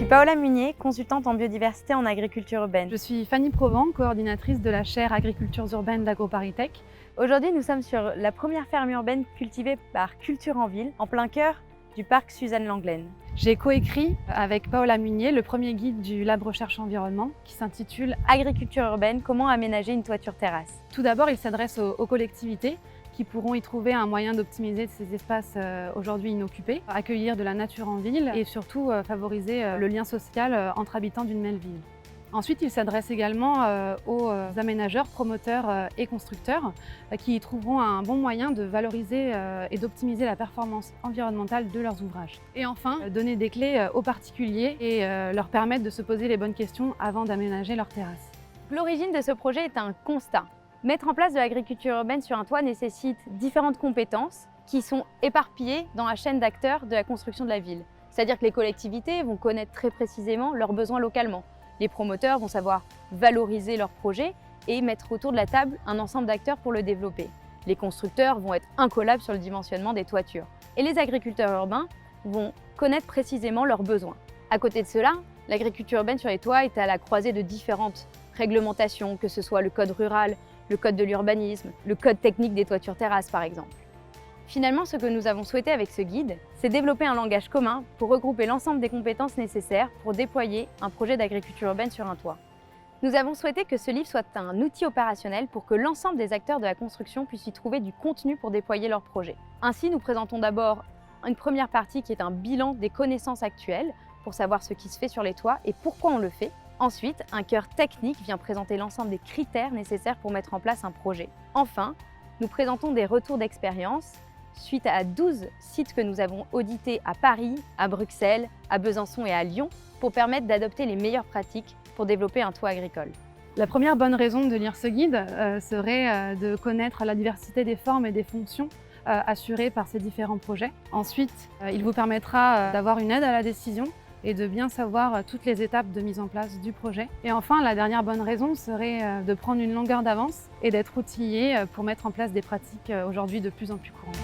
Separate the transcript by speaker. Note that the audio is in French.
Speaker 1: Paola Munier, consultante en biodiversité en agriculture urbaine.
Speaker 2: Je suis Fanny Provent, coordinatrice de la chaire Agricultures urbaines d'AgroParisTech.
Speaker 1: Aujourd'hui, nous sommes sur la première ferme urbaine cultivée par Culture en Ville, en plein cœur du parc Suzanne Lenglen.
Speaker 2: J'ai coécrit avec Paola Munier le premier guide du Lab Recherche Environnement qui s'intitule
Speaker 1: Agriculture urbaine, comment aménager une toiture terrasse.
Speaker 2: Tout d'abord, il s'adresse aux collectivités qui pourront y trouver un moyen d'optimiser ces espaces aujourd'hui inoccupés, accueillir de la nature en ville et surtout favoriser le lien social entre habitants d'une même ville. Ensuite, il s'adresse également aux aménageurs, promoteurs et constructeurs qui y trouveront un bon moyen de valoriser et d'optimiser la performance environnementale de leurs ouvrages. Et enfin, donner des clés aux particuliers et leur permettre de se poser les bonnes questions avant d'aménager leur terrasse.
Speaker 1: L'origine de ce projet est un constat. Mettre en place de l'agriculture urbaine sur un toit nécessite différentes compétences qui sont éparpillées dans la chaîne d'acteurs de la construction de la ville. C'est-à-dire que les collectivités vont connaître très précisément leurs besoins localement. Les promoteurs vont savoir valoriser leur projet et mettre autour de la table un ensemble d'acteurs pour le développer. Les constructeurs vont être incollables sur le dimensionnement des toitures. Et les agriculteurs urbains vont connaître précisément leurs besoins. À côté de cela, l'agriculture urbaine sur les toits est à la croisée de différentes réglementations, que ce soit le code rural, le code de l'urbanisme, le code technique des toitures terrasses par exemple. Finalement, ce que nous avons souhaité avec ce guide, c'est développer un langage commun pour regrouper l'ensemble des compétences nécessaires pour déployer un projet d'agriculture urbaine sur un toit. Nous avons souhaité que ce livre soit un outil opérationnel pour que l'ensemble des acteurs de la construction puissent y trouver du contenu pour déployer leur projet. Ainsi, nous présentons d'abord une première partie qui est un bilan des connaissances actuelles pour savoir ce qui se fait sur les toits et pourquoi on le fait. Ensuite, un cœur technique vient présenter l'ensemble des critères nécessaires pour mettre en place un projet. Enfin, nous présentons des retours d'expérience suite à 12 sites que nous avons audités à Paris, à Bruxelles, à Besançon et à Lyon pour permettre d'adopter les meilleures pratiques pour développer un toit agricole.
Speaker 2: La première bonne raison de lire ce guide serait de connaître la diversité des formes et des fonctions assurées par ces différents projets. Ensuite, il vous permettra d'avoir une aide à la décision et de bien savoir toutes les étapes de mise en place du projet. Et enfin, la dernière bonne raison serait de prendre une longueur d'avance et d'être outillé pour mettre en place des pratiques aujourd'hui de plus en plus courantes.